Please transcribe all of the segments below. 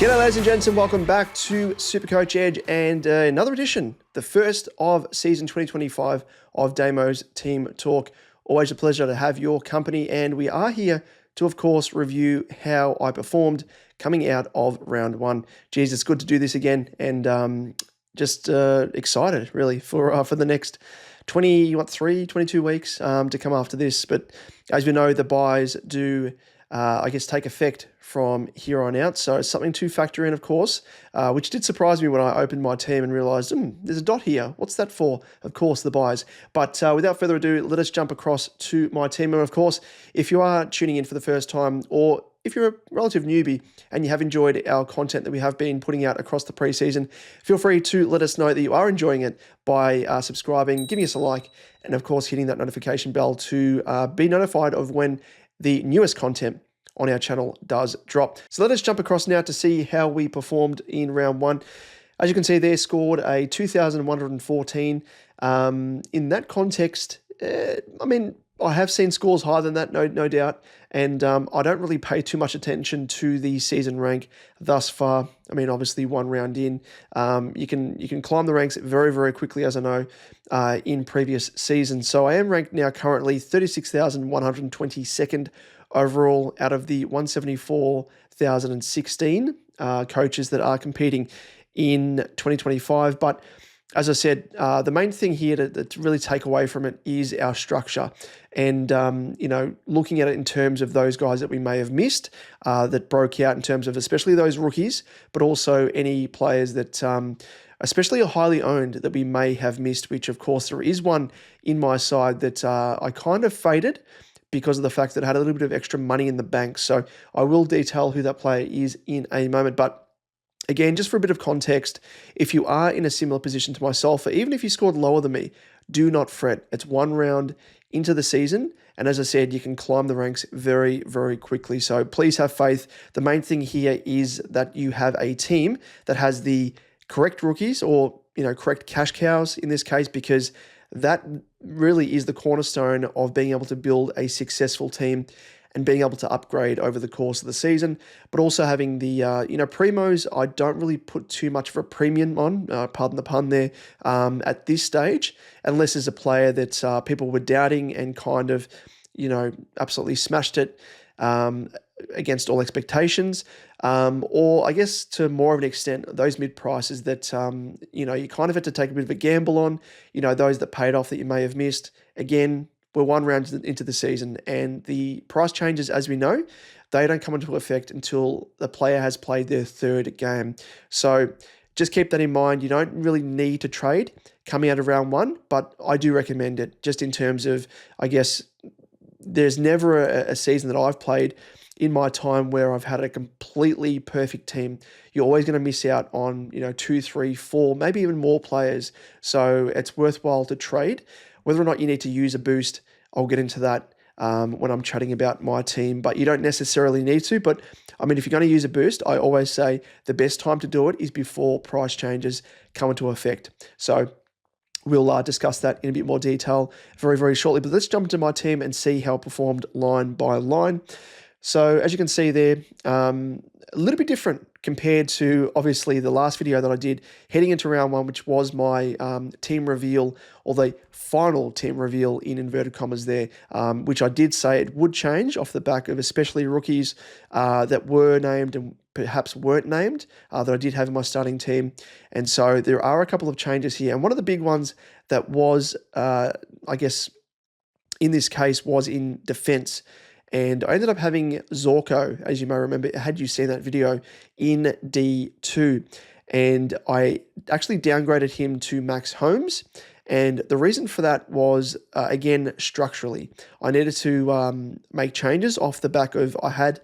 G'day ladies and gents, and welcome back to SuperCoach Edge and another edition, the first of season 2025 of Damo's Team Talk. Always a pleasure to have your company, and we are here to, of course, review how I performed coming out of round one. Geez, it's good to do this again, and just excited really for the next 22 weeks to come after this. But as we know, the buys do take effect from here on out. So something to factor in, of course, which did surprise me when I opened my team and realized, there's a dot here. What's that for? Of course, the buys. But without further ado, let us jump across to my team. And of course, if you are tuning in for the first time, or if you're a relative newbie and you have enjoyed our content that we have been putting out across the preseason, feel free to let us know that you are enjoying it by subscribing, giving us a like, and of course, hitting that notification bell to be notified of when the newest content on our channel does drop. So let us jump across now to see how we performed in round one. As you can see there, scored a 2,114. In that context, I have seen scores higher than that, no doubt, and I don't really pay too much attention to the season rank thus far. Obviously, one round in, you can climb the ranks very, very quickly, as I know, in previous seasons. So I am ranked now currently 36,122nd overall out of the 174,016 coaches that are competing in 2025. But as I said, the main thing here to really take away from it is our structure, and looking at it in terms of those guys that we may have missed, that broke out in terms of especially those rookies, but also any players that especially are highly owned that we may have missed, which of course there is one in my side that I kind of faded because of the fact that I had a little bit of extra money in the bank. So I will detail who that player is in a moment. But again, just for a bit of context, if you are in a similar position to myself, or even if you scored lower than me, do not fret. It's one round into the season. And as I said, you can climb the ranks very, very quickly. So please have faith. The main thing here is that you have a team that has the correct rookies, or correct cash cows in this case, because that really is the cornerstone of being able to build a successful team and being able to upgrade over the course of the season. But also having the, primos, I don't really put too much of a premium on, pardon the pun there, at this stage, unless there's a player that people were doubting and kind of, absolutely smashed it against all expectations. Or I guess to more of an extent, those mid prices that, you kind of had to take a bit of a gamble on, those that paid off that you may have missed. Again, we're one round into the season, and the price changes, as we know, they don't come into effect until the player has played their third game. So just keep that in mind. You don't really need to trade coming out of round one, but I do recommend it just in terms of, I guess, there's never a season that I've played in my time where I've had a completely perfect team. You're always going to miss out on, 2, 3, 4, maybe even more players. So it's worthwhile to trade. Whether or not you need to use a boost, I'll get into that when I'm chatting about my team, but you don't necessarily need to. But if you're going to use a boost, I always say the best time to do it is before price changes come into effect. So we'll discuss that in a bit more detail very, very shortly. But let's jump into my team and see how it performed line by line. So as you can see there, a little bit different compared to obviously the last video that I did heading into round one, which was my team reveal, or the final team reveal in inverted commas there, which I did say it would change off the back of especially rookies that were named and perhaps weren't named, that I did have in my starting team. And so there are a couple of changes here. And one of the big ones that was, in this case, was in defense. And I ended up having Zorko, as you may remember, had you seen that video, in D2. And I actually downgraded him to Max Holmes. And the reason for that was, again, structurally. I needed to make changes off the back of, I had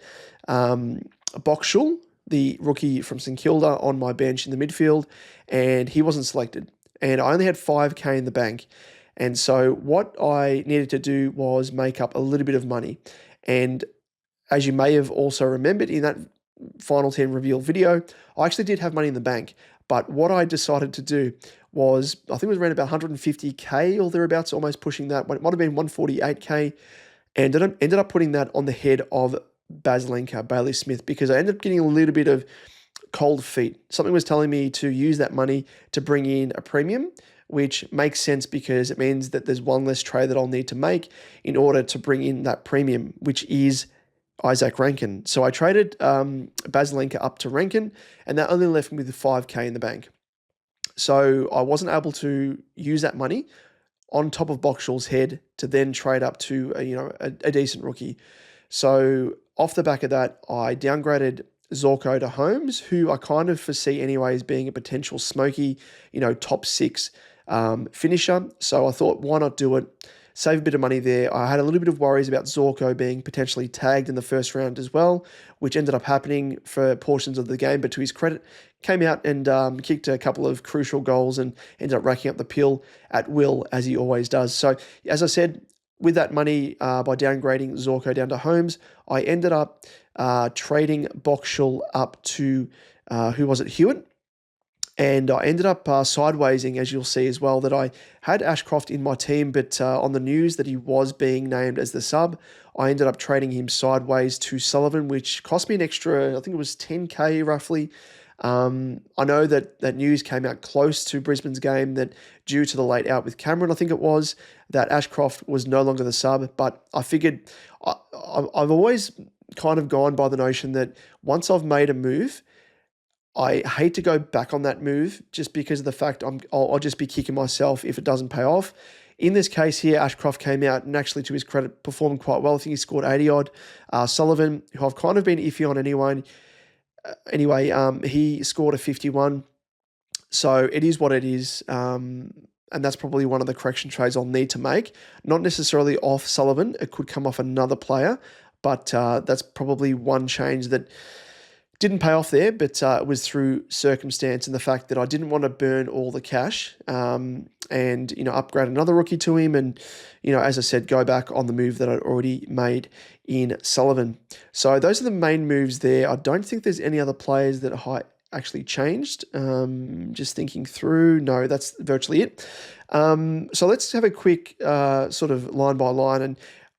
Boxshul, the rookie from St Kilda, on my bench in the midfield, and he wasn't selected. And I only had 5K in the bank. And so what I needed to do was make up a little bit of money. And as you may have also remembered in that final team reveal video, I actually did have money in the bank. But what I decided to do was, I think it was around about 150K or thereabouts, almost pushing that. It might have been 148K. And ended up putting that on the head of Bailey Smith, because I ended up getting a little bit of cold feet. Something was telling me to use that money to bring in a premium, which makes sense because it means that there's one less trade that I'll need to make in order to bring in that premium, which is Isaac Rankin. So I traded Bazelenka up to Rankin, and that only left me with 5K in the bank. So I wasn't able to use that money on top of Boxall's head to then trade up to a decent rookie. So off the back of that, I downgraded Zorko to Holmes, who I kind of foresee anyway as being a potential smoky, top 6 finisher. So I thought, why not do it? Save a bit of money there. I had a little bit of worries about Zorko being potentially tagged in the first round as well, which ended up happening for portions of the game. But to his credit, came out and kicked a couple of crucial goals and ended up racking up the pill at will, as he always does. So, as I said, with that money, by downgrading Zorko down to Holmes, I ended up trading Boxall up to, Hewitt. And I ended up sidewaysing, as you'll see as well, that I had Ashcroft in my team, but on the news that he was being named as the sub, I ended up trading him sideways to Sullivan, which cost me an extra, I think it was 10K roughly. I know that news came out close to Brisbane's game that due to the late out with Cameron, I think it was, that Ashcroft was no longer the sub, but I figured I've always kind of gone by the notion that once I've made a move, I hate to go back on that move just because of the fact I'll just be kicking myself if it doesn't pay off. In this case here, Ashcroft came out and actually, to his credit, performed quite well. I think he scored 80-odd. Sullivan, who I've kind of been iffy on anyway, he scored a 51. So it is what it is. And that's probably one of the correction trades I'll need to make. Not necessarily off Sullivan. It could come off another player. But that's probably one change that didn't pay off there, but it was through circumstance and the fact that I didn't want to burn all the cash and, upgrade another rookie to him and, as I said, go back on the move that I'd already made in Sullivan. So those are the main moves there. I don't think there's any other players that I actually changed. Just thinking through. No, that's virtually it. So let's have a quick sort of line by line, and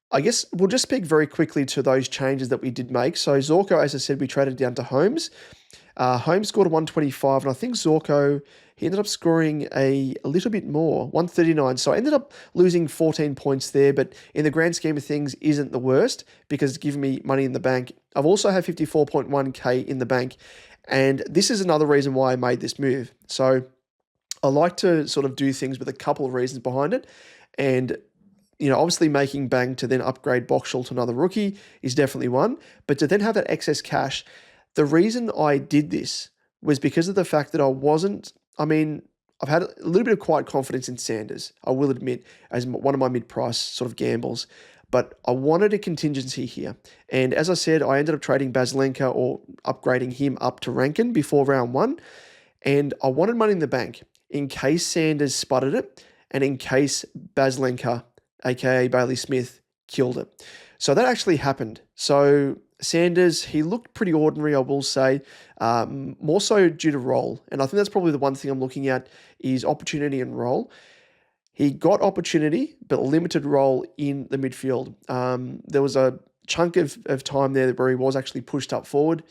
I guess we'll just speak very quickly to those changes that we did make. So Zorko, as I said, we traded down to Holmes. Holmes scored a 125, and I think Zorko, he ended up scoring a little bit more, 139. So I ended up losing 14 points there, but in the grand scheme of things, isn't the worst because it's given me money in the bank. I've also had 54.1K in the bank, and this is another reason why I made this move. So I like to sort of do things with a couple of reasons behind it, and obviously making bank to then upgrade Boxall to another rookie is definitely one, but to then have that excess cash, the reason I did this was because of the fact that I've had a little bit of quiet confidence in Sanders, I will admit, as one of my mid-price sort of gambles, but I wanted a contingency here. And as I said, I ended up trading Bazelenka or upgrading him up to Rankin before round 1, and I wanted money in the bank in case Sanders sputtered it and in case Bazelenka, aka Bailey Smith, killed it. So that actually happened. So Sanders, he looked pretty ordinary, I will say, more so due to role. And I think that's probably the one thing I'm looking at is opportunity and role. He got opportunity, but limited role in the midfield. There was a chunk of time there where he was actually pushed up forward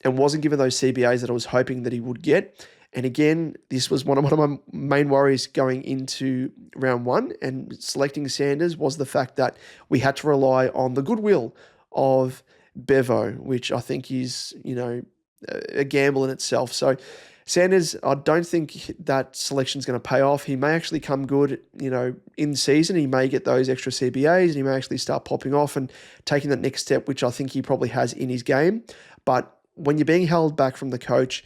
and wasn't given those CBAs that I was hoping that he would get. And again, this was one of my main worries going into round 1 and selecting Sanders was the fact that we had to rely on the goodwill of Bevo, which I think is, a gamble in itself. So Sanders, I don't think that selection is going to pay off. He may actually come good, in season. He may get those extra CBAs and he may actually start popping off and taking that next step, which I think he probably has in his game. But when you're being held back from the coach,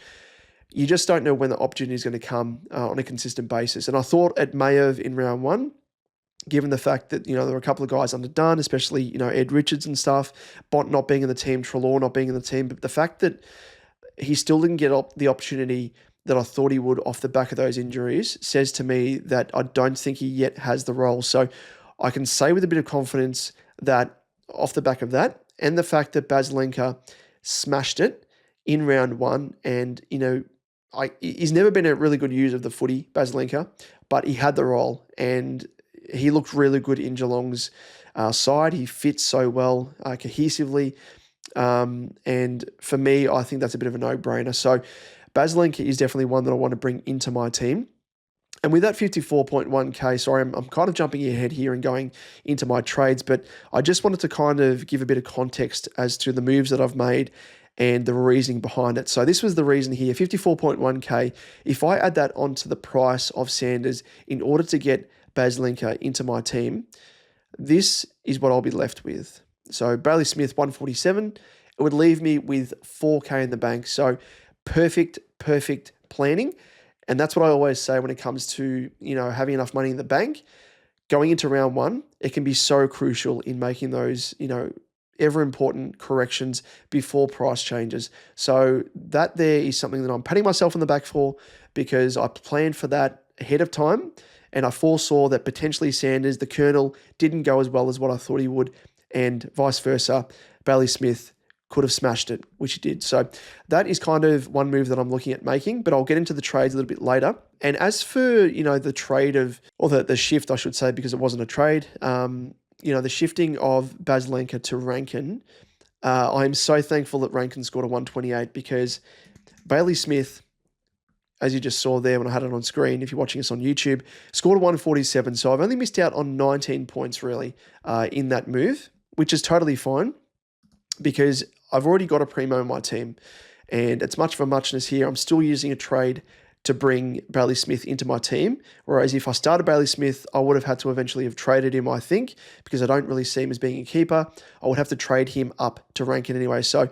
you just don't know when the opportunity is going to come on a consistent basis. And I thought it may have in round 1, given the fact that, there were a couple of guys underdone, especially, Ed Richards and stuff, Bont not being in the team, Treloar not being in the team. But the fact that he still didn't get the opportunity that I thought he would off the back of those injuries says to me that I don't think he yet has the role. So I can say with a bit of confidence that off the back of that and the fact that Bazelenka smashed it in round 1 and, he's never been a really good user of the footy, Bazelenka, but he had the role and he looked really good in Geelong's side. He fits so well cohesively. And for me, I think that's a bit of a no-brainer. So Baslenka is definitely one that I want to bring into my team. And with that 54.1K, sorry, I'm kind of jumping ahead here and going into my trades, but I just wanted to kind of give a bit of context as to the moves that I've made and the reasoning behind it. So this was the reason here, 54.1K. If I add that onto the price of Sanders in order to get Baslenka into my team, this is what I'll be left with. So Bailey Smith, 147. It would leave me with 4K in the bank. So perfect planning. And that's what I always say when it comes to, having enough money in the bank. Going into round one, it can be so crucial in making those, ever important corrections before price changes. So that there is something that I'm patting myself on the back for, because I planned for that ahead of time. And I foresaw that potentially Sanders, the Colonel, didn't go as well as what I thought he would, and vice versa. Bailey Smith could have smashed it, which he did. So that is kind of one move that I'm looking at making, but I'll get into the trades a little bit later. And as for, the trade or the shift, I should say, because it wasn't a trade, the shifting of Baslenka to Rankin, I'm so thankful that Rankin scored a 128, because Bailey Smith, as you just saw there when I had it on screen, if you're watching us on YouTube, scored a 147. So I've only missed out on 19 points really in that move, which is totally fine, because I've already got a primo in my team, and it's much for muchness here. I'm still using a trade to bring Bailey Smith into my team, whereas if I started Bailey Smith, I would have had to eventually have traded him, I think, because I don't really see him as being a keeper. I would have to trade him up to Rankin anyway. So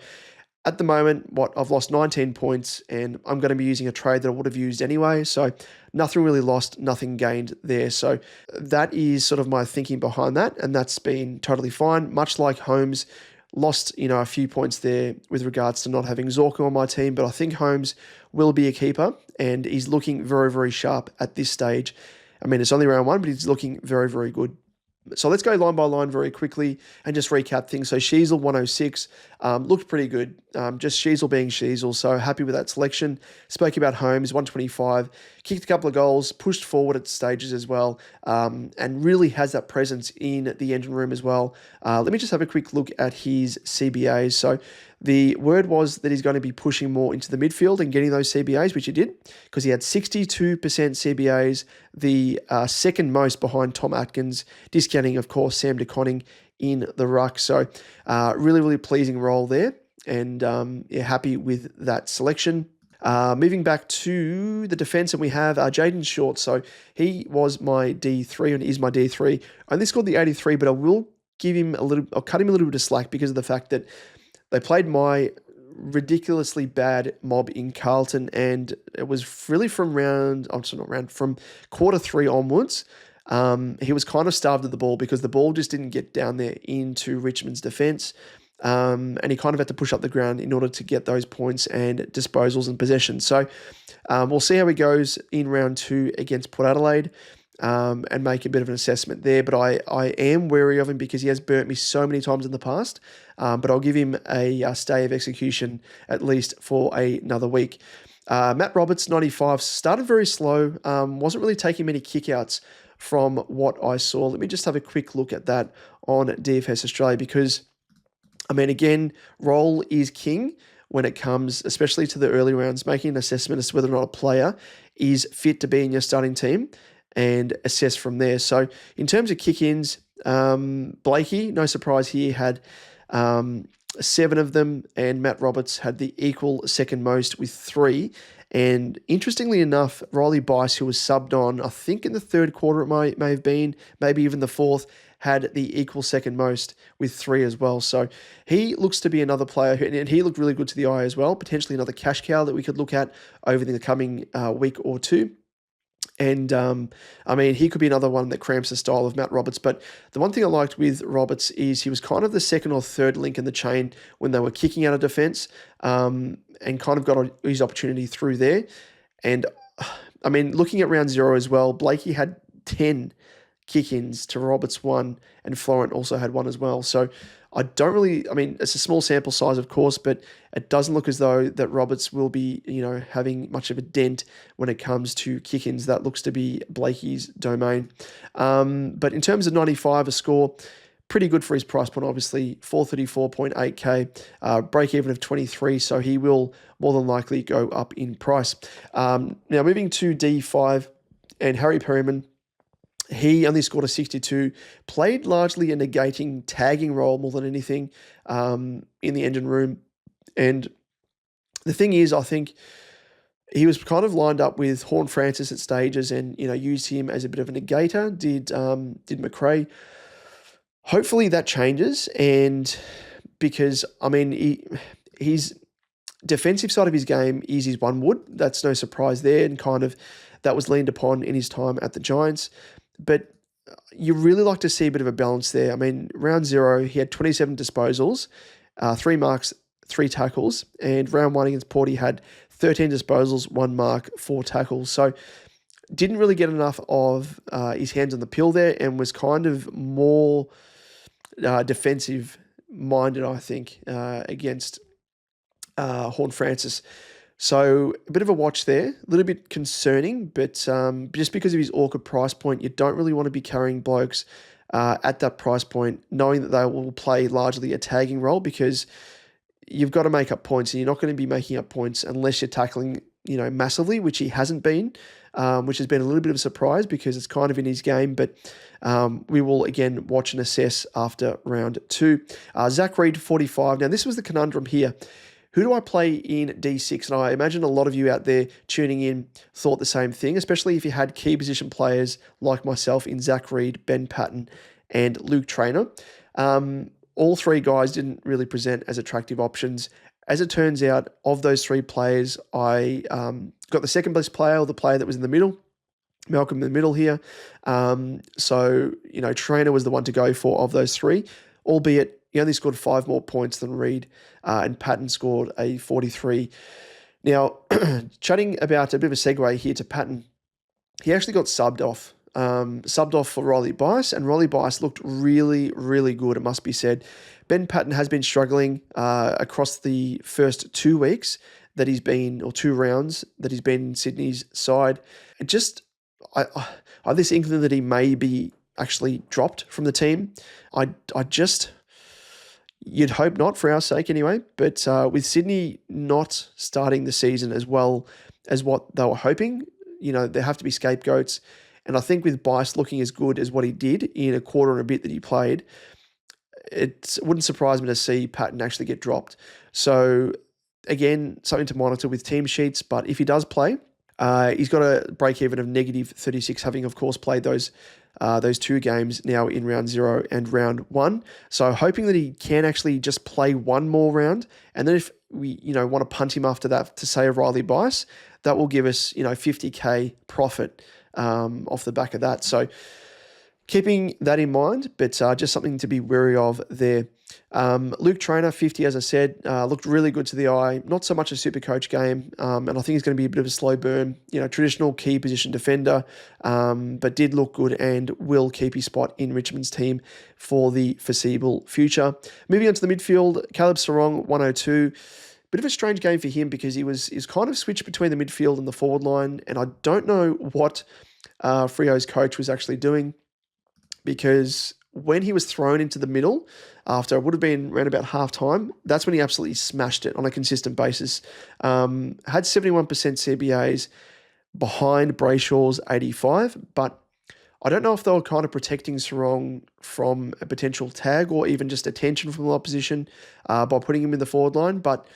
at the moment, I've lost 19 points, and I'm going to be using a trade that I would have used anyway. So nothing really lost, nothing gained there. So that is sort of my thinking behind that, and that's been totally fine. Much like Holmes, lost, a few points there with regards to not having Zorko on my team, but I think Holmes will be a keeper, and he's looking very, very sharp at this stage. I mean, it's only round one, but he's looking very, very good. So let's go line by line very quickly and just recap things. So Sheasel, 106, looked pretty good. Just Sheasel being Sheasel, so happy with that selection. Spoke about Holmes, 125, kicked a couple of goals, pushed forward at stages as well, and really has that presence in the engine room as well. Let me just have a quick look at his CBAs. So the word was that he's going to be pushing more into the midfield and getting those CBAs, which he did, because he had 62% CBAs, the second most behind Tom Atkins, discounting, of course, Sam DeConning in the ruck. So really, really pleasing role there, and happy with that selection. Moving back to the defense, and we have Jaden Short. So he was my D3 and is my D3. Only scored the 83, but I will I'll cut him a little bit of slack because of the fact that they played my ridiculously bad mob in Carlton, and it was really from from quarter three onwards. He was kind of starved of the ball because the ball just didn't get down there into Richmond's defence. And he kind of had to push up the ground in order to get those points and disposals and possessions. So we'll see how he goes in round two against Port Adelaide, and make a bit of an assessment there. But I am wary of him because he has burnt me so many times in the past. But I'll give him a stay of execution at least for another week. Matt Roberts, 95, started very slow, wasn't really taking many kickouts from what I saw. Let me just have a quick look at that on DFS Australia, because I mean, again, role is king when it comes, especially to the early rounds, making an assessment as to whether or not a player is fit to be in your starting team and assess from there. So in terms of kick-ins, Blakey, no surprise here, had 7 of them, and Matt Roberts had the equal second most with 3. And interestingly enough, Riley Bice, who was subbed on, I think in the third quarter it may have been, maybe even the fourth, had the equal second most with 3 as well. So he looks to be another player, and he looked really good to the eye as well, potentially another cash cow that we could look at over the coming week or two. And, I mean, he could be another one that cramps the style of Matt Roberts. But the one thing I liked with Roberts is he was kind of the second or third link in the chain when they were kicking out of defence, and kind of got his opportunity through there. And, I mean, looking at round 0 as well, Blakey had 10 kick-ins to Roberts 1, and Florent also had 1 as well. So I mean, it's a small sample size, of course, but it doesn't look as though that Roberts will be, having much of a dent when it comes to kick-ins. That looks to be Blakey's domain. But in terms of 95, a score, pretty good for his price point, obviously, 434.8k, break even of 23, so he will more than likely go up in price. Now moving to D5 and Harry Perryman. He only scored a 62, played largely a negating tagging role more than anything in the engine room. And the thing is, I think he was kind of lined up with Horn Francis at stages and, used him as a bit of a negator, did McRae. Hopefully that changes, and because, his defensive side of his game is his one wood. That's no surprise there, and kind of that was leaned upon in his time at the Giants. But you really like to see a bit of a balance there. Round 0, he had 27 disposals, 3 marks, 3 tackles, and round 1 against Port, he had 13 disposals, 1 mark, 4 tackles. So didn't really get enough of his hands on the pill there, and was kind of more defensive minded, I think, against Horn Francis. So a bit of a watch there, a little bit concerning, but just because of his awkward price point, you don't really want to be carrying blokes at that price point, knowing that they will play largely a tagging role, because you've got to make up points, and you're not going to be making up points unless you're tackling, massively, which he hasn't been, which has been a little bit of a surprise because it's kind of in his game, but we will again watch and assess after round 2. Zach Reid, 45. Now, this was the conundrum here. Who do I play in D6? And I imagine a lot of you out there tuning in thought the same thing, especially if you had key position players like myself in Zach Reid, Ben Patton, and Luke Traynor. All 3 guys didn't really present as attractive options. As it turns out, of those 3 players, I got the second best player, or the player that was in the middle, Malcolm in the middle here. So, Traynor was the one to go for of those 3, albeit he only scored 5 more points than Reid, and Patton scored a 43. Now, chatting about a bit of a segue here to Patton, he actually got subbed off for Riley Bice, and Riley Bice looked really, really good, it must be said. Ben Patton has been struggling across the first 2 weeks that he's been, or 2 rounds that he's been in Sydney's side. I have this inkling that he may be actually dropped from the team. You'd hope not, for our sake anyway, but with Sydney not starting the season as well as what they were hoping, there have to be scapegoats. And I think with Bice looking as good as what he did in a quarter and a bit that he played, it wouldn't surprise me to see Patton actually get dropped. So again, something to monitor with team sheets, but if he does play, he's got a break even of -36, having of course played those 2 games now in round 0 and round 1. So hoping that he can actually just play 1 more round. And then if we, want to punt him after that to say Riley Bice, that will give us, 50k profit off the back of that. So keeping that in mind, but just something to be wary of there. Luke Traynor, 50, as I said, looked really good to the eye. Not so much a SuperCoach game, and I think it's going to be a bit of a slow burn. Traditional key position defender, but did look good and will keep his spot in Richmond's team for the foreseeable future. Moving on to the midfield, Caleb Sarong, 102. Bit of a strange game for him because he was kind of switched between the midfield and the forward line, and I don't know what Freo's coach was actually doing, because when he was thrown into the middle, after it would have been around about half time, that's when he absolutely smashed it on a consistent basis. Had 71% CBAs behind Brayshaw's 85, but I don't know if they were kind of protecting Sarong from a potential tag or even just attention from the opposition by putting him in the forward line. But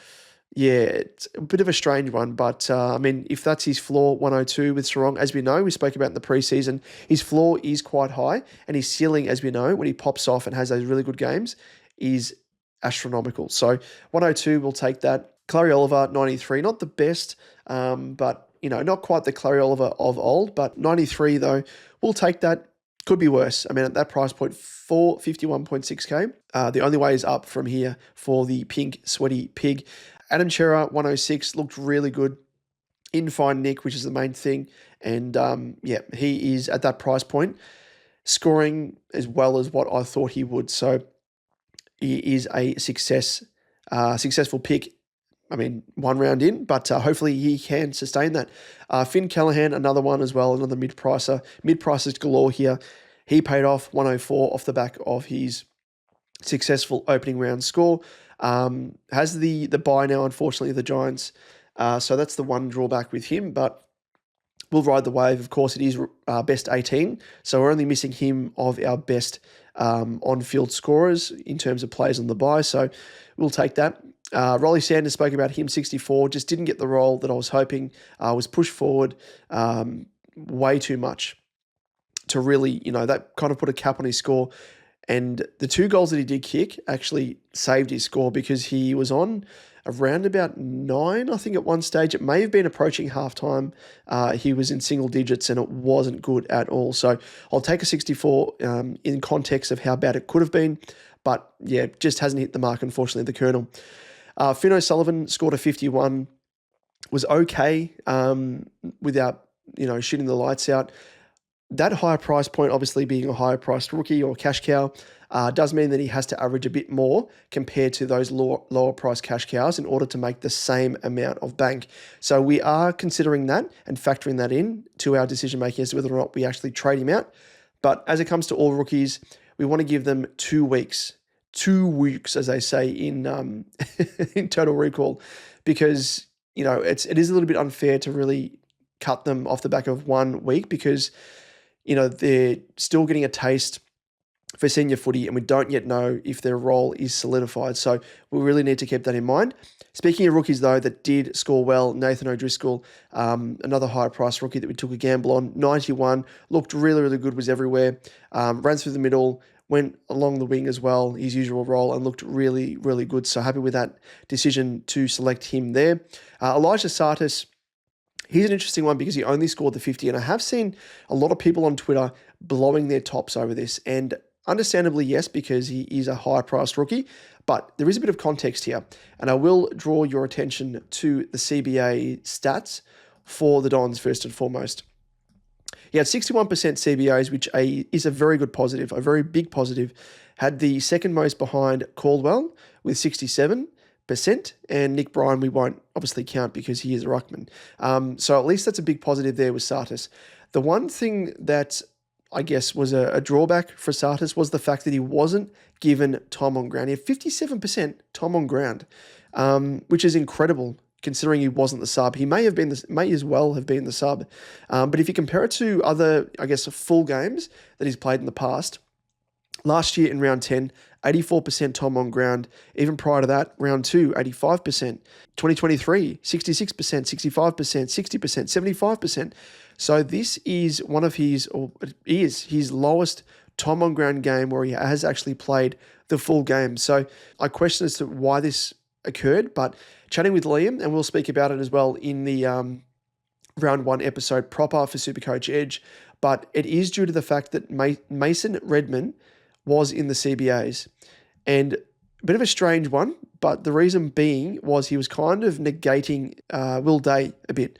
yeah, it's a bit of a strange one, but if that's his floor, 102 with Sarong, as we know, we spoke about in the preseason, his floor is quite high, and his ceiling, as we know, when he pops off and has those really good games, is astronomical. So 102, we'll take that. Clary Oliver, 93, not the best, but not quite the Clary Oliver of old, but 93 though, we'll take that. Could be worse. At that price point, 451.6k. The only way is up from here for the pink sweaty pig. Adam Chera, 106, looked really good in fine nick, which is the main thing. And he is at that price point, scoring as well as what I thought he would. So he is a successful pick. 1 round in, but hopefully he can sustain that. Finn Callahan, another one as well, another mid-pricer. Mid-pricers galore here. He paid off 104 off the back of his successful opening round score. Has the bye now, unfortunately, the Giants. So that's the one drawback with him, but we'll ride the wave. Of course, it is best 18, so we're only missing him of our best on-field scorers in terms of players on the bye, so we'll take that. Rolly Sanders spoke about him, 64, just didn't get the role that I was hoping, was pushed forward way too much to really, that kind of put a cap on his score. And the 2 goals that he did kick actually saved his score because he was on around about 9, I think, at one stage. It may have been approaching halftime. He was in single digits and it wasn't good at all. So I'll take a 64 in context of how bad it could have been. But yeah, just hasn't hit the mark, unfortunately, the Colonel. Finn O'Sullivan scored a 51, was okay without, shooting the lights out. That higher price point, obviously being a higher priced rookie or cash cow, does mean that he has to average a bit more compared to those lower price cash cows in order to make the same amount of bank. So we are considering that and factoring that in to our decision making as to whether or not we actually trade him out. But as it comes to all rookies, we want to give them 2 weeks. 2 weeks, as they say in in Total Recall, because it is a little bit unfair to really cut them off the back of 1 week because they're still getting a taste for senior footy and we don't yet know if their role is solidified. So we really need to keep that in mind. Speaking of rookies, though, that did score well, Nathan O'Driscoll, another higher price rookie that we took a gamble on, 91, looked really, really good, was everywhere, ran through the middle, went along the wing as well, his usual role, and looked really, really good. So happy with that decision to select him there. Elijah Sartis, he's an interesting one because he only scored the 50, and I have seen a lot of people on Twitter blowing their tops over this, and understandably, yes, because he is a high-priced rookie, but there is a bit of context here, and I will draw your attention to the CBA stats for the Dons first and foremost. He had 61% CBAs, which is a very good positive, a very big positive. Had the second most behind Caldwell with 67%, and Nick Bryan we won't obviously count because he is a ruckman. So at least that's a big positive there with Sartis. The one thing that I guess was a drawback for Sartis was the fact that he wasn't given time on ground. He had 57% time on ground, which is incredible considering he wasn't the sub. He may as well have been the sub. But if you compare it to other, I guess, full games that he's played in the past, last year in round 10, 84% time on ground. Even prior to that, round 2, 85%. 2023, 66%, 65%, 60%, 75%. So this is one of his lowest time on ground game where he has actually played the full game. So I question as to why this occurred, but chatting with Liam, and we'll speak about it as well in the round 1 episode proper for SuperCoach Edge, but it is due to the fact that Mason Redman was in the CBAs. And a bit of a strange one, but the reason being was he was kind of negating Will Day a bit.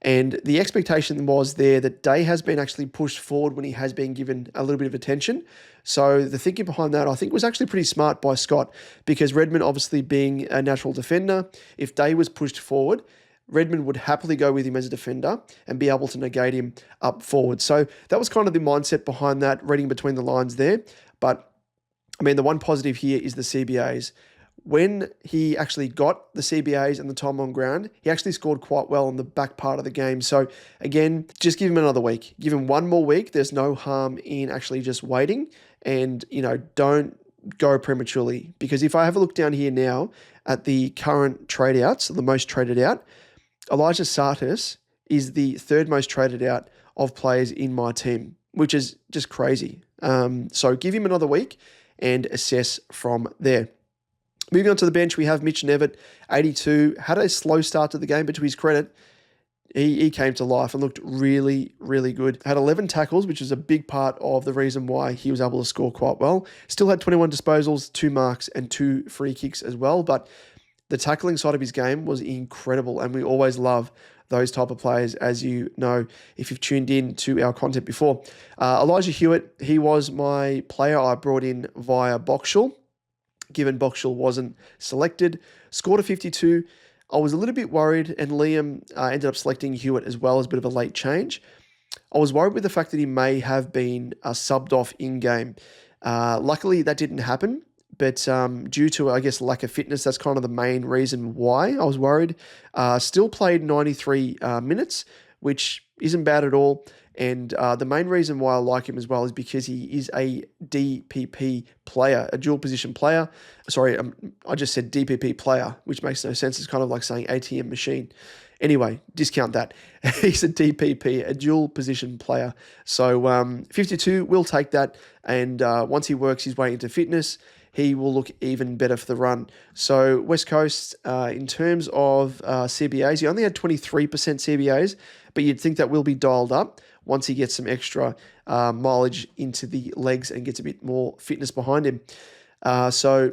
And the expectation was there that Day has been actually pushed forward when he has been given a little bit of attention. So the thinking behind that, I think, was actually pretty smart by Scott, because Redmond obviously being a natural defender, if Day was pushed forward, Redmond would happily go with him as a defender and be able to negate him up forward. So that was kind of the mindset behind that, reading between the lines there. But, I mean, the one positive here is the CBAs. When he actually got the CBAs and the time on ground, he actually scored quite well in the back part of the game. So, again, just give him another week. Give him one more week. There's no harm in actually just waiting and, don't go prematurely. Because if I have a look down here now at the current trade outs, the most traded out, Elijah Sartis is the third most traded out of players in my team, which is just crazy. So give him another week and assess from there. Moving on to the bench, we have Mitch Nevitt, 82. Had a slow start to the game, but to his credit, he came to life and looked really, really good. Had 11 tackles, which is a big part of the reason why he was able to score quite well. Still had 21 disposals, 2 marks, and 2 free kicks as well. But the tackling side of his game was incredible, and we always love those type of players, as you know, if you've tuned in to our content before. Elijah Hewitt, he was my player I brought in via Boxall, given Boxall wasn't selected. Scored a 52. I was a little bit worried, and Liam ended up selecting Hewitt as well as a bit of a late change. I was worried with the fact that he may have been subbed off in-game. Luckily, that didn't happen, but due to, I guess, lack of fitness, that's kind of the main reason why I was worried. Still played 93 minutes, which isn't bad at all. And the main reason why I like him as well is because he is a DPP player, a dual position player. Sorry, I just said DPP player, which makes no sense. It's kind of like saying ATM machine. Anyway, discount that. He's a DPP, a dual position player. So 52 will take that. And once he works his way into fitness, he will look even better for the run. So West Coast, in terms of CBAs, he only had 23% CBAs, but you'd think that will be dialed up once he gets some extra mileage into the legs and gets a bit more fitness behind him. So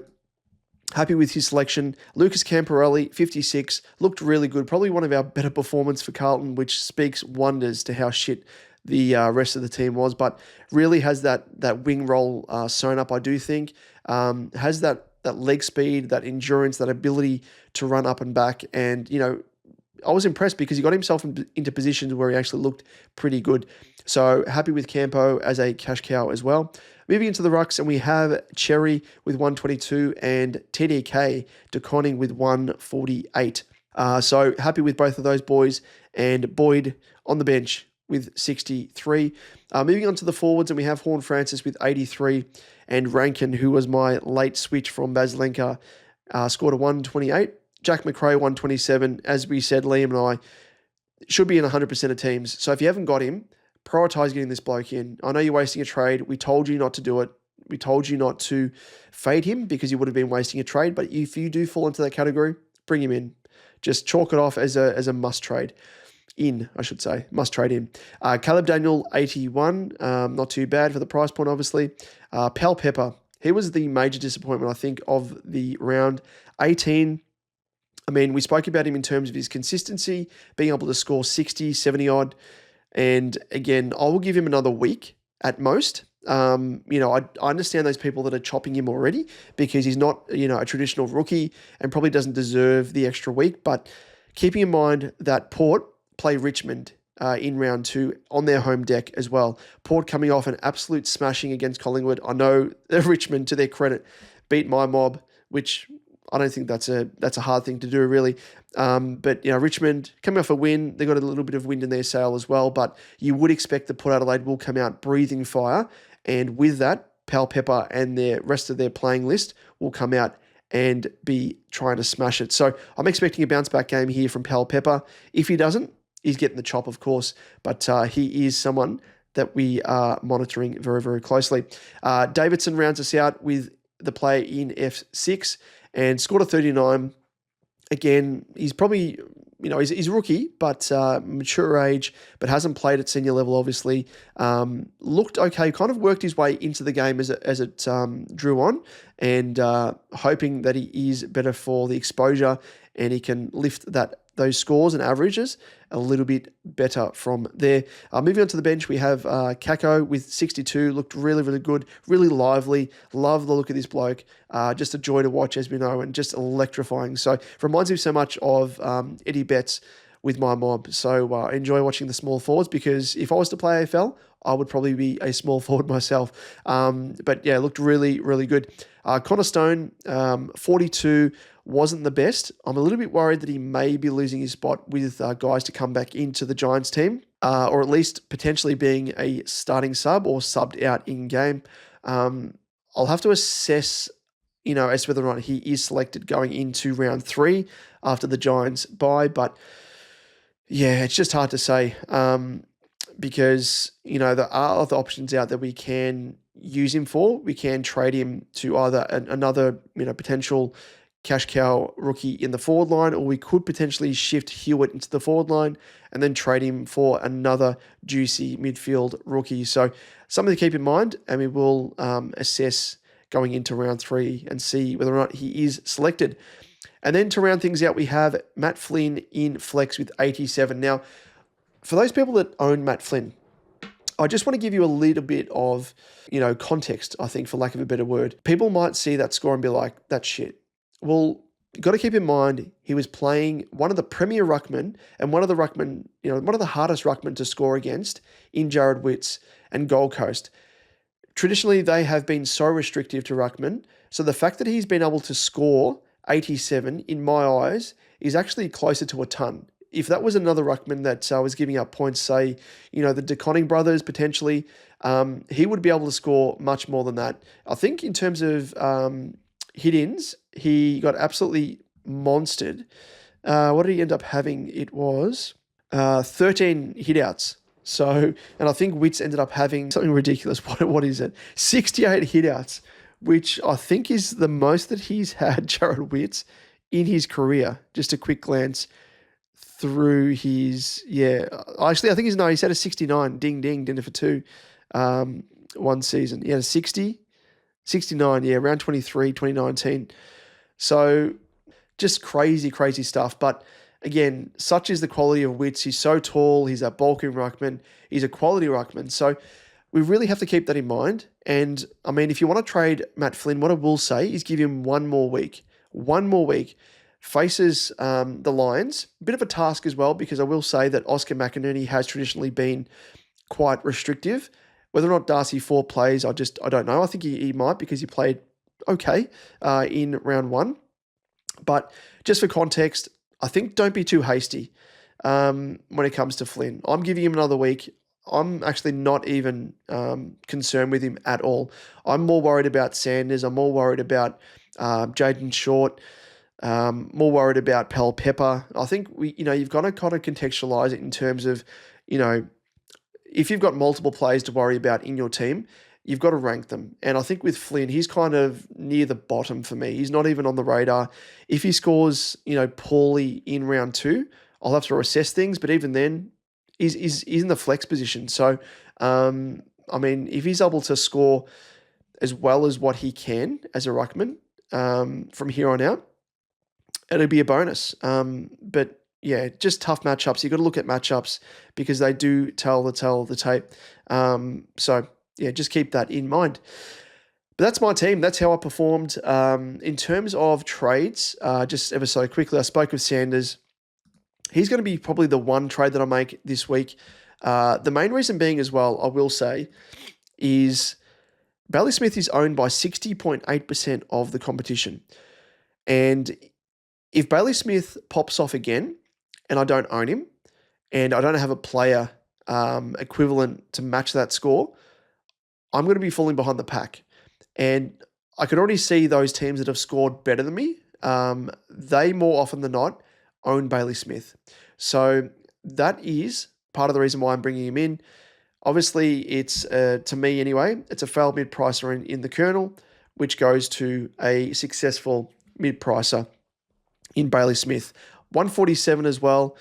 happy with his selection. Lucas Camporelli, 56, looked really good. Probably one of our better performances for Carlton, which speaks wonders to how shit the rest of the team was, but really has that wing roll sewn up, I do think. Has that leg speed, that endurance, that ability to run up and back. And, I was impressed because he got himself into positions where he actually looked pretty good. So happy with Campo as a cash cow as well. Moving into the rucks, and we have Cherry with 122 and TDK DeConning with 148. So happy with both of those boys, and Boyd on the bench with 63. Moving on to the forwards, and we have Horn Francis with 83, and Rankin, who was my late switch from Baslenka, scored a 128. Jack McRae, 127. As we said, Liam and I should be in 100% of teams. So if you haven't got him, prioritise getting this bloke in. I know you're wasting a trade. We told you not to do it. We told you not to fade him because you would have been wasting a trade. But if you do fall into that category, bring him in. Just chalk it off as a must trade. Must trade in. Caleb Daniel, 81. Not too bad for the price point, obviously. Pal Pepper. He was the major disappointment, I think, of the round. 18. I mean, we spoke about him in terms of his consistency, being able to score 60, 70 odd. And again, I will give him another week at most. I understand those people that are chopping him already because he's not, a traditional rookie and probably doesn't deserve the extra week. But keeping in mind that Port play Richmond in round 2 on their home deck as well. Port coming off an absolute smashing against Collingwood. I know Richmond, to their credit, beat my mob, which I don't think that's a hard thing to do, really. But Richmond coming off a win, they got a little bit of wind in their sail as well. But you would expect that Port Adelaide will come out breathing fire, and with that, Pal Pepper and the rest of their playing list will come out and be trying to smash it. So I'm expecting a bounce back game here from Pal Pepper. If he doesn't, he's getting the chop, of course. But he is someone that we are monitoring very, very closely. Davidson rounds us out with the player in F6. And scored a 39. Again, he's probably, he's a rookie, but mature age, but hasn't played at senior level, obviously. Looked okay, kind of worked his way into the game as it drew on, and hoping that he is better for the exposure and he can lift those scores and averages a little bit better from there. Moving on to the bench, we have Kako with 62. Looked really, really good, really lively. Love the look of this bloke. Just a joy to watch, as we know, and just electrifying. So reminds me so much of Eddie Betts with my mob. So I enjoy watching the small forwards because if I was to play AFL, I would probably be a small forward myself. But yeah, looked really, really good. Connor Stone, 42, wasn't the best. I'm a little bit worried that he may be losing his spot with guys to come back into the Giants team, or at least potentially being a starting sub or subbed out in game. I'll have to assess, as to whether or not he is selected going into round 3 after the Giants bye. But yeah, it's just hard to say because, there are other options out that we can use him for. We can trade him to either another, potential cash cow rookie in the forward line, or we could potentially shift Hewitt into the forward line and then trade him for another juicy midfield rookie. So something to keep in mind, and we will assess going into round 3 and see whether or not he is selected. And then to round things out, we have Matt Flynn in flex with 87. Now, for those people that own Matt Flynn, I just want to give you a little bit of, context, I think, for lack of a better word. People might see that score and be like, that's shit. Well, you've got to keep in mind, he was playing one of the premier ruckmen and one of the hardest ruckmen to score against in Jared Witts and Gold Coast. Traditionally, they have been so restrictive to ruckmen So the fact that he's been able to score 87, in my eyes, is actually closer to a ton. If that was another ruckman that was giving up points, say, the DeConning brothers potentially, he would be able to score much more than that. I think in terms of hit-ins, he got absolutely monstered. What did he end up having? It was 13 hit-outs. So, and I think Witts ended up having something ridiculous. What is it? 68 hit-outs, which I think is the most that he's had, Jared Witts, in his career. Just a quick glance through his, actually, I think he's had a 69, ding for two, one season. He had a 60, 69, round 23, 2019. So just crazy, crazy stuff. But again, such is the quality of Witts. He's so tall. He's a bulking ruckman. He's a quality ruckman. So we really have to keep that in mind. And I mean, if you want to trade Matt Flynn, what I will say is give him one more week. Faces the Lions. A bit of a task as well, because I will say that Oscar McInerney has traditionally been quite restrictive. Whether or not Darcy Ford plays, I don't know. I think he might, because he played okay in round one. But just for context, I think don't be too hasty when it comes to Flynn. I'm giving him another week. I'm actually not even concerned with him at all. I'm more worried about Sanders. I'm more worried about Jaden Short. More worried about Pel Pepper. I think you've got to kind of contextualize it in terms of, if you've got multiple players to worry about in your team, you've got to rank them. And I think with Flynn, he's kind of near the bottom for me. He's not even on the radar. If he scores, poorly in round two, I'll have to assess things. But even then, he's in the flex position. So, if he's able to score as well as what he can as a ruckman from here on out, it'll be a bonus. But yeah, just tough matchups. You've got to look at matchups because they do tell the tape. So yeah, just keep that in mind. But that's my team. That's how I performed. In terms of trades, just ever so quickly, I spoke with Sanders. He's going to be probably the one trade that I make this week. The main reason being as well, I will say, is Bailey Smith is owned by 60.8% of the competition. And if Bailey Smith pops off again and I don't own him and I don't have a player equivalent to match that score, I'm going to be falling behind the pack. And I could already see those teams that have scored better than me. They more often than not own Bailey Smith. So that is part of the reason why I'm bringing him in. Obviously, it's, to me anyway, it's a failed mid-pricer in the kernel, which goes to a successful mid-pricer in Bailey Smith. 147 as well.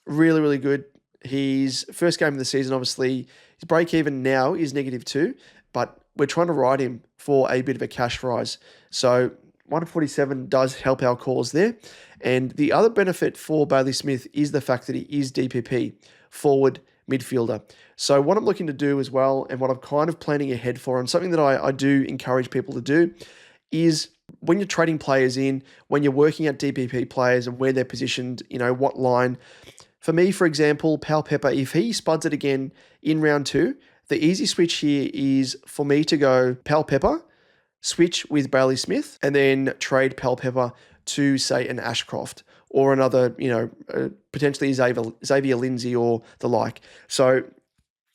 Really, really good. His first game of the season, obviously, his break-even now is -2, but we're trying to ride him for a bit of a cash rise. So 147 does help our cause there. And the other benefit for Bailey Smith is the fact that he is DPP, forward midfielder. So what I'm looking to do as well, and what I'm kind of planning ahead for, and something that I do encourage people to do, is when you're trading players in, when you're working at DPP players and where they're positioned, what line. For me, for example, Pal Pepper, if he spuds it again in round two, the easy switch here is for me to go Pal Pepper, switch with Bailey Smith, and then trade Pal Pepper to, say, an Ashcroft or another, potentially Xavier Lindsay or the like. So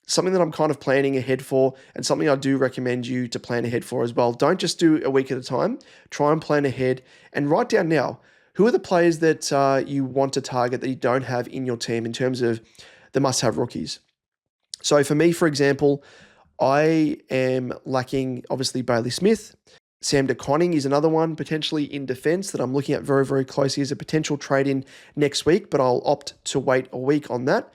something that I'm kind of planning ahead for, and something I do recommend you to plan ahead for as well. Don't just do a week at a time. Try and plan ahead and write down now, who are the players that you want to target that you don't have in your team in terms of the must-have rookies. So for me, for example, I am lacking, obviously, Bailey Smith. Sam DeConning is another one, potentially in defense, that I'm looking at very, very closely as a potential trade-in next week, but I'll opt to wait a week on that.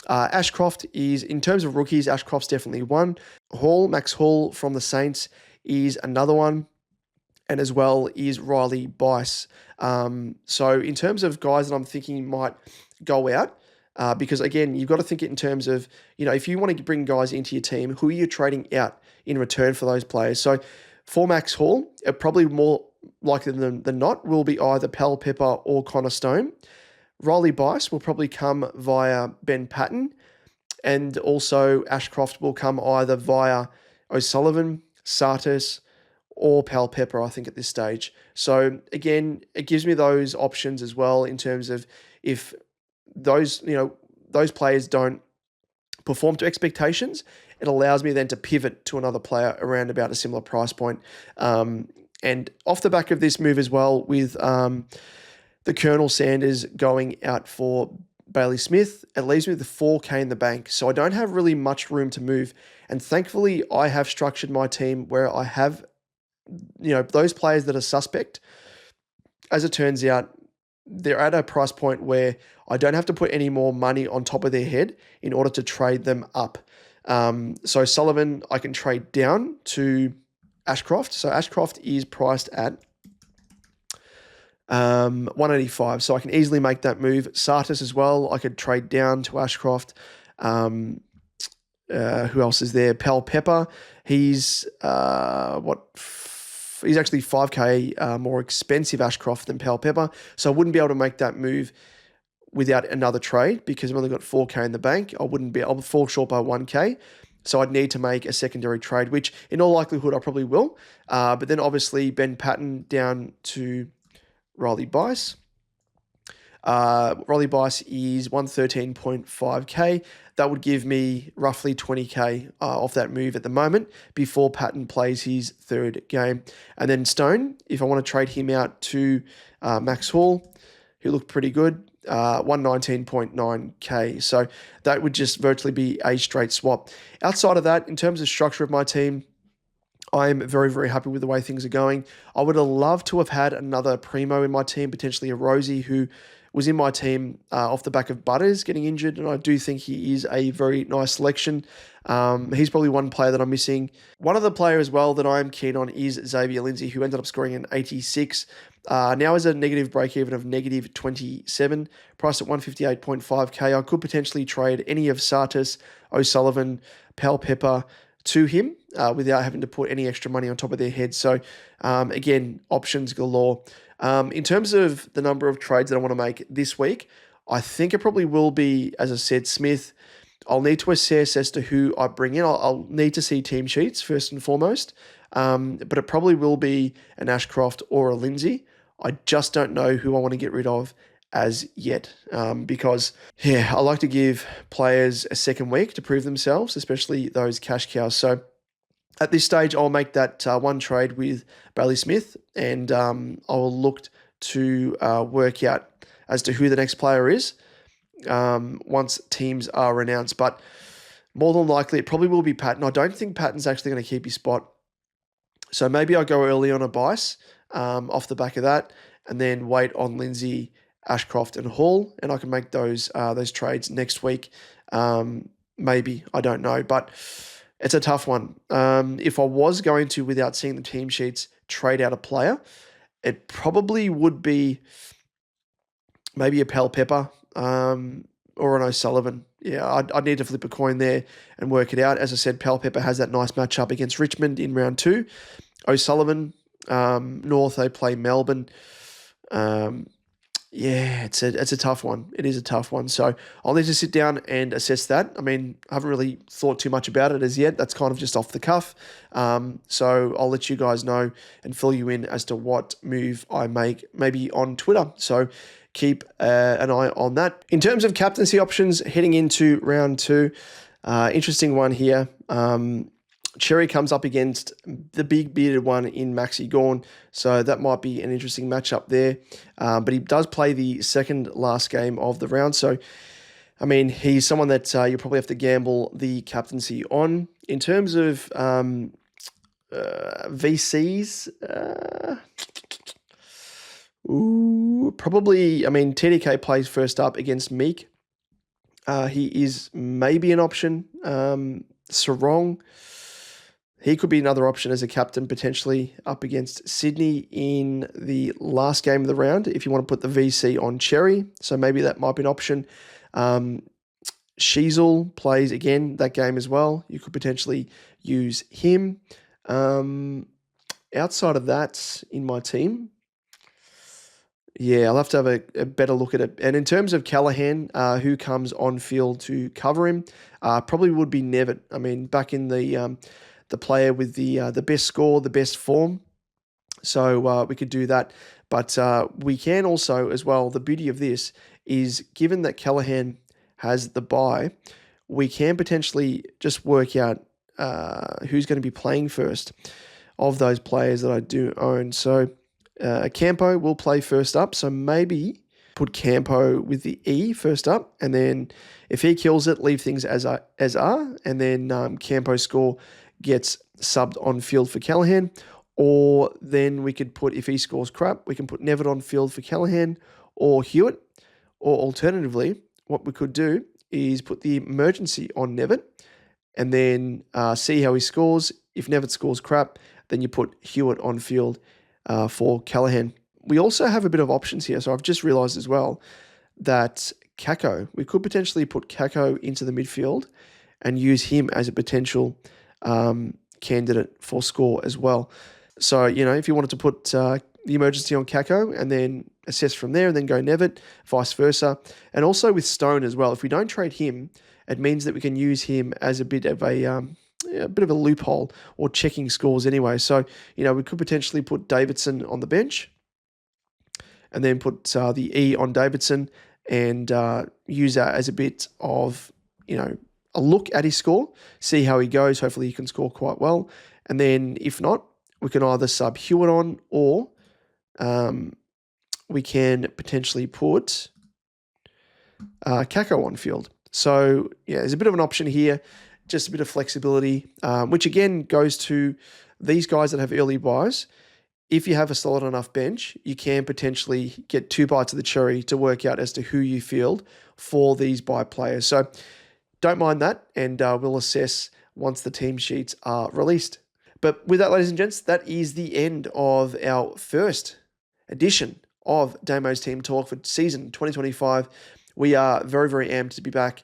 Ashcroft is, in terms of rookies, Ashcroft's definitely one. Max Hall from the Saints is another one. And as well is Riley Bice. So in terms of guys that I'm thinking might go out, because again, you've got to think it in terms of, if you want to bring guys into your team, who are you trading out in return for those players? So for Max Hall, probably more likely than not will be either Pal Pepper or Connor Stone. Riley Bice will probably come via Ben Patton, and also Ashcroft will come either via O'Sullivan, Sartis, or Pal Pepper, I think, at this stage. So again, it gives me those options as well in terms of if those, those players don't perform to expectations, it allows me then to pivot to another player around about a similar price point. And off the back of this move as well, with the Colonel Sanders going out for Bailey Smith, it leaves me with the 4K in the bank. So I don't have really much room to move. And thankfully, I have structured my team where I have, those players that are suspect. As it turns out, they're at a price point where I don't have to put any more money on top of their head in order to trade them up. So Sullivan, I can trade down to Ashcroft. So Ashcroft is priced at 185. So I can easily make that move. Sartis as well, I could trade down to Ashcroft. Who else is there? Pal Pepper. He's he's actually 5K more expensive Ashcroft than Pal Pepper. So I wouldn't be able to make that move without another trade because I've only got 4K in the bank. I'll fall short by 1K. So I'd need to make a secondary trade, which in all likelihood I probably will. But then obviously Ben Patton down to Riley Bice. Riley Bice is 113.5K. That would give me roughly 20K off that move at the moment before Patton plays his third game. And then Stone, if I want to trade him out to Max Hall, who looked pretty good, 119.9K. So that would just virtually be a straight swap. Outside of that, in terms of structure of my team, I'm very, very happy with the way things are going. I would have loved to have had another Primo in my team, potentially a Rosie, who was in my team off the back of Butters getting injured, and I do think he is a very nice selection. He's probably one player that I'm missing. One other player as well that I'm keen on is Xavier Lindsay, who ended up scoring an 86. Now is a negative break-even of negative 27, priced at 158.5K. I could potentially trade any of Sartis, O'Sullivan, Pal Pepper to him without having to put any extra money on top of their head. So again, options galore. In terms of the number of trades that I want to make this week, I think it probably will be, as I said, Smith. I'll need to assess as to who I bring in. I'll need to see team sheets first and foremost, but it probably will be an Ashcroft or a Lindsay. I just don't know who I want to get rid of as yet because, I like to give players a second week to prove themselves, especially those cash cows. So at this stage, I'll make that one trade with Bailey Smith, and I will look to work out as to who the next player is once teams are announced. But more than likely, it probably will be Patton. I don't think Patton's actually going to keep his spot. So maybe I'll go early on a Bice off the back of that, and then wait on Lindsay, Ashcroft, and Hall, and I can make those trades next week. Maybe, I don't know, but it's a tough one. If I was going to, without seeing the team sheets, trade out a player, it probably would be maybe a Pal Pepper or an O'Sullivan. Yeah, I'd need to flip a coin there and work it out. As I said, Pal Pepper has that nice matchup against Richmond in round 2. O'Sullivan, North, they play Melbourne. It's a tough one. It is a tough one. So I'll need to sit down and assess that. I mean, I haven't really thought too much about it as yet. That's kind of just off the cuff. So I'll let you guys know and fill you in as to what move I make maybe on Twitter. So keep an eye on that. In terms of captaincy options heading into round 2, interesting one here. Cherry comes up against the big bearded one in Maxi Gawn, so that might be an interesting matchup there. But he does play the second last game of the round, so I mean, he's someone that you probably have to gamble the captaincy on. In terms of VCs, probably, I mean, TDK plays first up against Meek. He is maybe an option. Sarong, he could be another option as a captain, potentially up against Sydney in the last game of the round, if you want to put the VC on Cherry. So maybe that might be an option. Sheasel plays again that game as well. You could potentially use him. Outside of that, in my team, I'll have to have a better look at it. And in terms of Callahan, who comes on field to cover him, probably would be Nevitt. I mean, back in the player with the best score, the best form, So we could do that. But we can also, as well, the beauty of this is given that Callaghan has the bye, we can potentially just work out who's going to be playing first of those players that I do own. So Campo will play first up. So maybe put Campo with the E first up. And then if he kills it, leave things as are. And then Campo's score gets subbed on field for Callaghan. Or then we could put, if he scores crap, we can put Nevitt on field for Callaghan or Hewitt. Or alternatively, what we could do is put the emergency on Nevitt and then see how he scores. If Nevitt scores crap, then you put Hewitt on field for Callaghan. We also have a bit of options here. So I've just realised as well that Kako, we could potentially put Kako into the midfield and use him as a potential candidate for score as well. So, if you wanted to put the emergency on Kako and then assess from there and then go Nevitt, vice versa. And also with Stone as well. If we don't trade him, it means that we can use him as a bit of a loophole or checking scores anyway. So, we could potentially put Davidson on the bench and then put the E on Davidson and use that as a bit of, a look at his score, see how he goes. Hopefully he can score quite well. And then if not, we can either sub Hewitt on or we can potentially put Kako on field. So, there's a bit of an option here, just a bit of flexibility, which again goes to these guys that have early buys. If you have a solid enough bench, you can potentially get 2 bites of the cherry to work out as to who you field for these buy players. So don't mind that, and we'll assess once the team sheets are released. But with that, ladies and gents, that is the end of our first edition of Damo's Team Talk for season 2025. We are very, very amped to be back.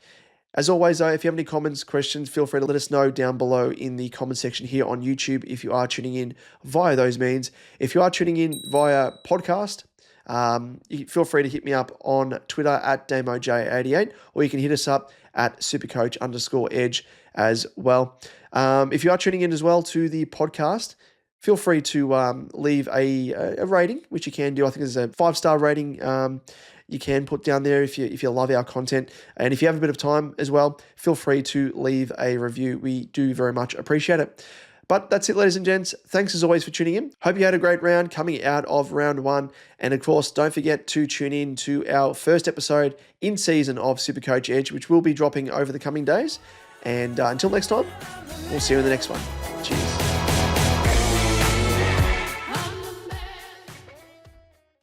As always, though, if you have any comments, questions, feel free to let us know down below in the comment section here on YouTube if you are tuning in via those means. If you are tuning in via podcast, you feel free to hit me up on Twitter at DamoJ88, or you can hit us up at supercoach_edge as well. If you are tuning in as well to the podcast, feel free to leave a rating, which you can do. I think there's a 5-star rating you can put down there if you love our content. And if you have a bit of time as well, feel free to leave a review. We do very much appreciate it. But that's it, ladies and gents. Thanks as always for tuning in. Hope you had a great round coming out of round 1. And of course, don't forget to tune in to our first episode in season of SuperCoach Edge, which will be dropping over the coming days. And until next time, we'll see you in the next one. Cheers.